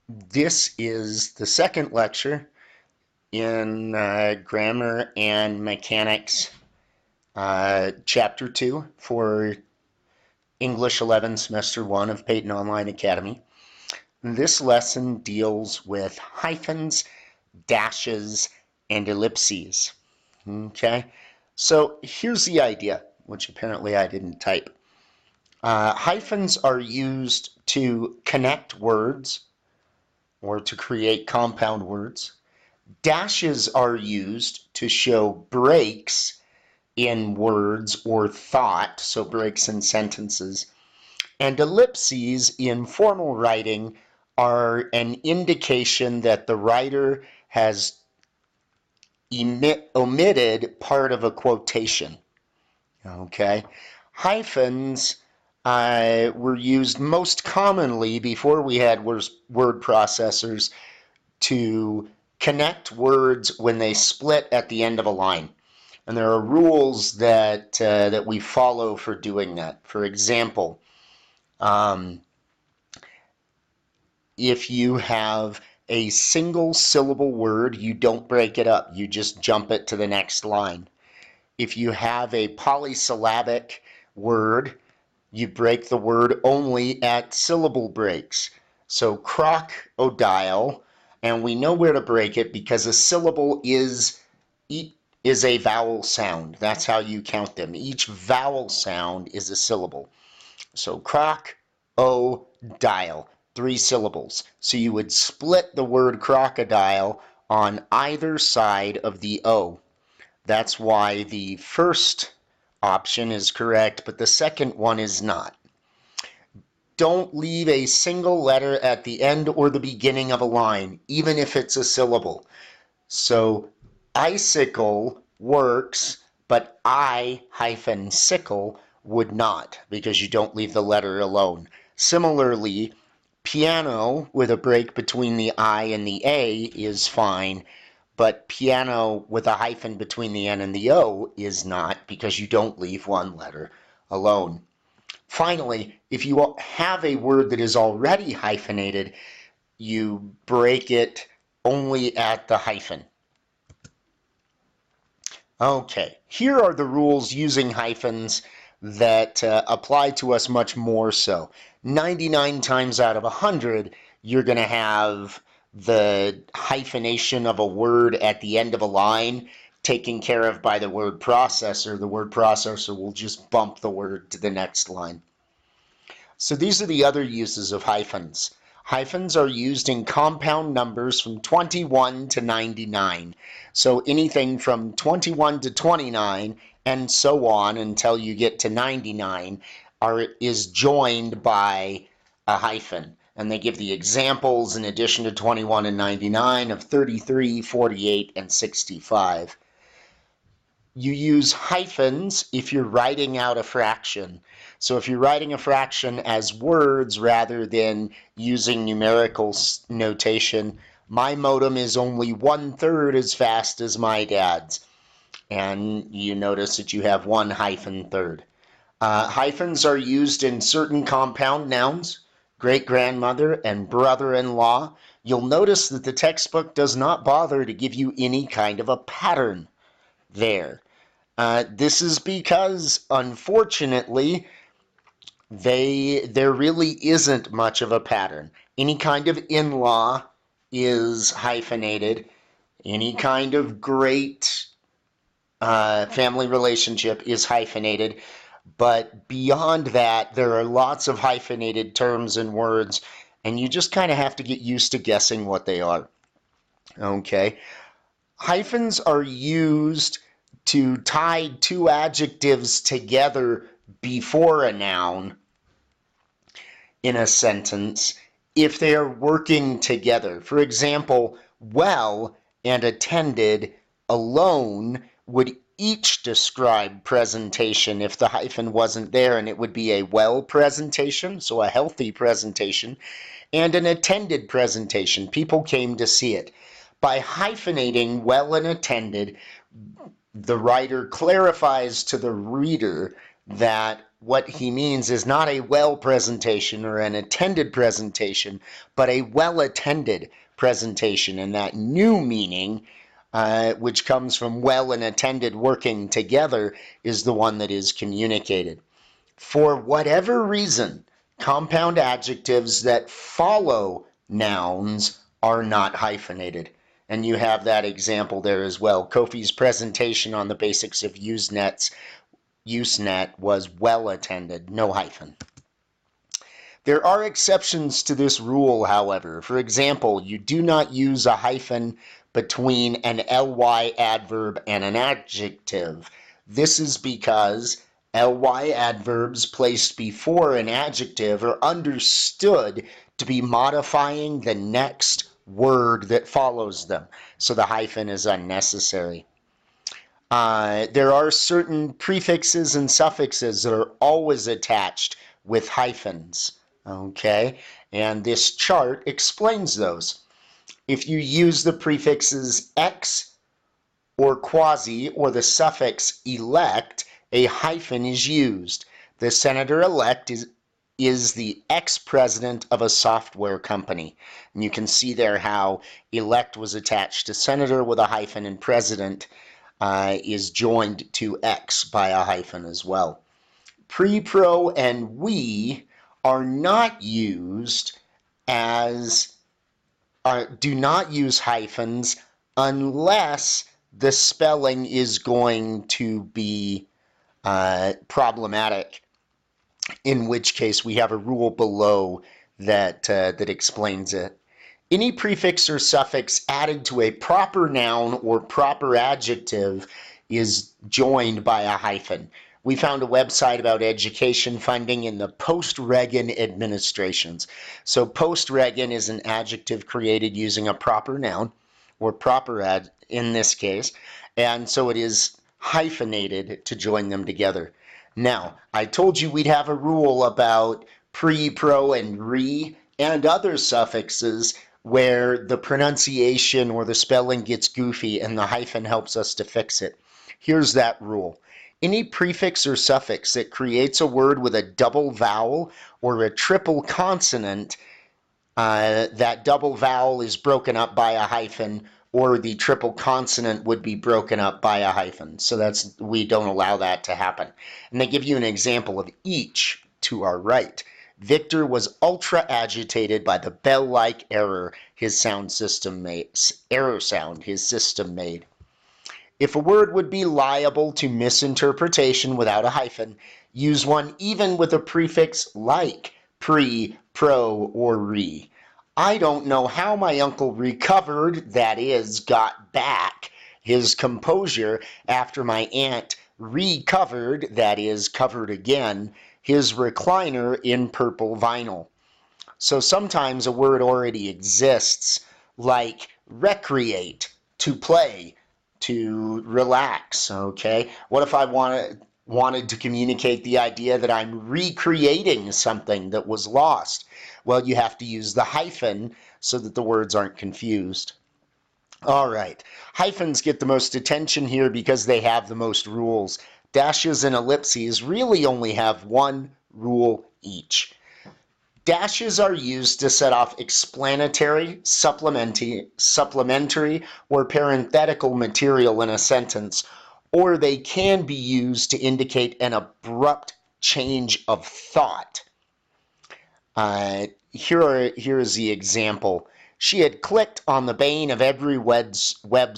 This is the second lecture in Grammar and Mechanics, Chapter 2 for English 11 Semester 1 of Peyton Online Academy. This lesson deals with hyphens, dashes, and ellipses. Okay, so here's the idea, which apparently I didn't type. Hyphens are used to connect words or to create compound words. Dashes are used to show breaks in words or thought, so breaks in sentences. And ellipses in formal writing are an indication that the writer has omitted part of a quotation. Okay? Hyphens were used most commonly before we had word processors to connect words when they split at the end of a line. And there are rules that we follow for doing that. For example, if you have a single syllable word, you don't break it up. You just jump it to the next line. If you have a polysyllabic word, you break the word only at syllable breaks. So crocodile, and we know where to break it because a syllable is a vowel sound. That's how you count them. Each vowel sound is a syllable. So crocodile, 3 syllables. So you would split the word crocodile on either side of the O. That's why the first option is correct, but the second one is not. Don't leave a single letter at the end or the beginning of a line, even if it's a syllable. So icicle works, but I-sickle would not, because you don't leave the letter alone. Similarly, piano with a break between the I and the A is fine, but piano with a hyphen between the N and the O is not, because you don't leave one letter alone. Finally, if you have a word that is already hyphenated, you break it only at the hyphen. Okay, here are the rules using hyphens that apply to us much more so. 99 times out of 100, you're going to have the hyphenation of a word at the end of a line taken care of by the word processor. The word processor will just bump the word to the next line. So these are the other uses of hyphens. Hyphens are used in compound numbers from 21 to 99. So anything from 21 to 29 and so on until you get to 99 is joined by a hyphen. And they give the examples in addition to 21 and 99 of 33, 48, and 65. You use hyphens if you're writing out a fraction. So if you're writing a fraction as words rather than using numerical notation, my modem is only 1/3 as fast as my dad's. And you notice that you have 1 hyphen third. Hyphens are used in certain compound nouns, great-grandmother and brother-in-law. You'll notice that the textbook does not bother to give you any kind of a pattern there. This is because, unfortunately, there really isn't much of a pattern. Any kind of in-law is hyphenated. Any kind of great family relationship is hyphenated. But beyond that, there are lots of hyphenated terms and words, and you just kind of have to get used to guessing what they are. Okay? Hyphens are used to tie 2 adjectives together before a noun in a sentence if they are working together. For example, well and attended alone would each describe presentation if the hyphen wasn't there, and it would be a well presentation, so a healthy presentation, and an attended presentation. People came to see it. By hyphenating well and attended, the writer clarifies to the reader that what he means is not a well presentation or an attended presentation, but a well-attended presentation. And that new meaning, which comes from well and attended working together, is the one that is communicated. For whatever reason, compound adjectives that follow nouns are not hyphenated. And you have that example there as well. Kofi's presentation on the basics of Usenet was well attended, no hyphen. There are exceptions to this rule, however. For example, you do not use a hyphen between an ly adverb and an adjective. This is because ly adverbs placed before an adjective are understood to be modifying the next word that follows them, so the hyphen is unnecessary. There are certain prefixes and suffixes that are always attached with hyphens, okay? And this chart explains those. If you use the prefixes ex or quasi or the suffix elect, a hyphen is used. The senator-elect is the ex-president of a software company. And you can see there how elect was attached to senator with a hyphen and president is joined to X by a hyphen as well. Pre, pro, and we are not used as, do not use hyphens unless the spelling is going to be problematic, in which case we have a rule below that explains it. Any prefix or suffix added to a proper noun or proper adjective is joined by a hyphen. We found a website about education funding in the post-Reagan administrations. So post-Reagan is an adjective created using a proper noun, or proper in this case, and so it is hyphenated to join them together. Now, I told you we'd have a rule about pre, pro, and re, and other suffixes where the pronunciation or the spelling gets goofy and the hyphen helps us to fix it. Here's that rule. Any prefix or suffix that creates a word with a double vowel or a triple consonant, that double vowel is broken up by a hyphen, or the triple consonant would be broken up by a hyphen. So we don't allow that to happen. And they give you an example of each to our right. Victor was ultra agitated by the bell-like error his system made. If a word would be liable to misinterpretation without a hyphen, use one even with a prefix like pre, pro, or re. I don't know how my uncle recovered, that is, got back, his composure after my aunt recovered, that is, covered again, his recliner in purple vinyl. So sometimes a word already exists, like recreate, to play, to relax, okay? What if I wanted to communicate the idea that I'm recreating something that was lost? Well, you have to use the hyphen so that the words aren't confused. All right, hyphens get the most attention here because they have the most rules. Dashes and ellipses really only have one rule each. Dashes are used to set off explanatory, supplementary, or parenthetical material in a sentence, or they can be used to indicate an abrupt change of thought. Here is the example. She had clicked on the bane of every web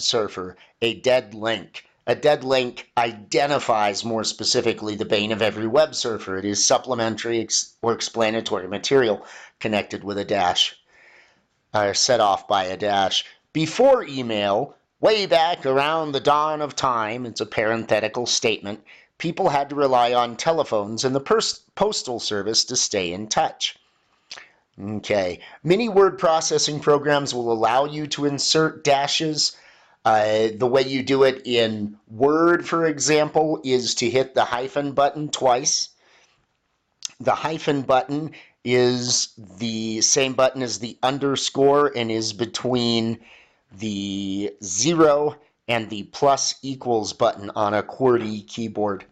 surfer, a dead link. A dead link identifies more specifically the bane of every web surfer. It is supplementary or explanatory material connected with a dash, set off by a dash. Before email, way back around the dawn of time, it's a parenthetical statement, people had to rely on telephones and the postal service to stay in touch. Okay, many word processing programs will allow you to insert dashes. The way you do it in Word, for example, is to hit the hyphen button twice. The hyphen button is the same button as the underscore and is between the 0 and the plus equals button on a QWERTY keyboard.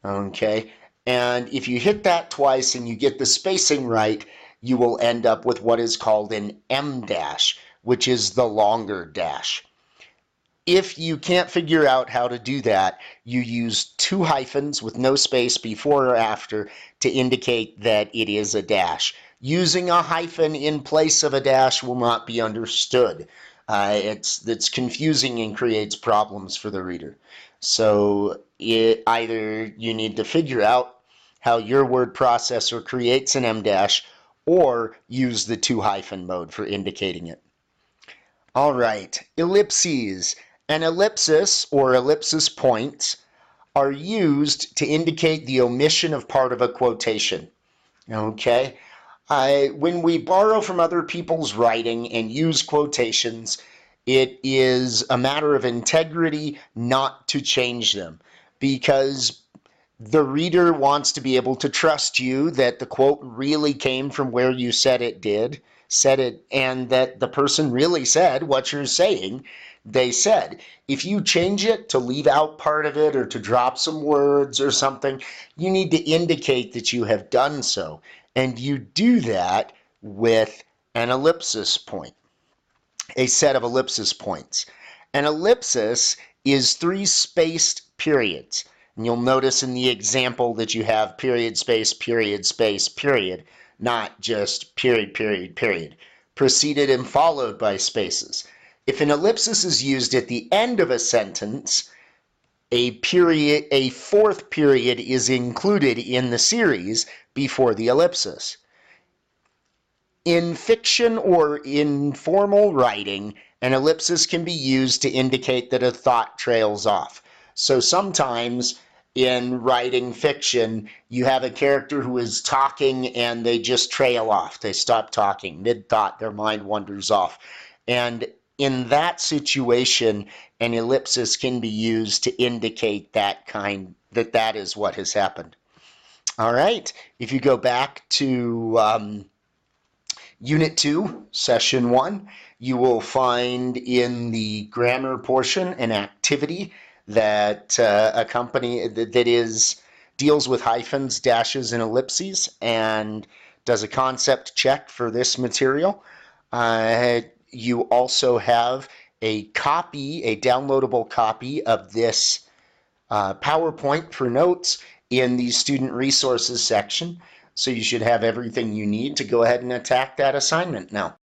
Okay, and if you hit that twice and you get the spacing right, you will end up with what is called an M dash, which is the longer dash. If you can't figure out how to do that, you use two hyphens with no space before or after to indicate that it is a dash. Using a hyphen in place of a dash will not be understood. It's confusing and creates problems for the reader. So either you need to figure out how your word processor creates an M dash or use the two hyphen mode for indicating it. All right, ellipses. An ellipsis or ellipsis points are used to indicate the omission of part of a quotation. Okay? When we borrow from other people's writing and use quotations, it is a matter of integrity not to change them because the reader wants to be able to trust you that the quote really came from where you said it, and that the person really said what you're saying they said. If you change it to leave out part of it or to drop some words or something, you need to indicate that you have done so. And you do that with an ellipsis point, a set of ellipsis points. An ellipsis is three spaced periods. And you'll notice in the example that you have period, space, period, not just period, period, period, preceded and followed by spaces. If an ellipsis is used at the end of a sentence, a fourth period is included in the series before the ellipsis. In fiction or informal writing, an ellipsis can be used to indicate that a thought trails off. So sometimes in writing fiction, you have a character who is talking and they just trail off. They stop talking mid-thought, their mind wanders off. And in that situation, an ellipsis can be used to indicate that is what has happened. All right, if you go back to Unit 2, Session 1, you will find in the grammar portion an activity that deals with hyphens, dashes, and ellipses and does a concept check for this material. You also have a downloadable copy of this PowerPoint for notes in the student resources section. So you should have everything you need to go ahead and attack that assignment now.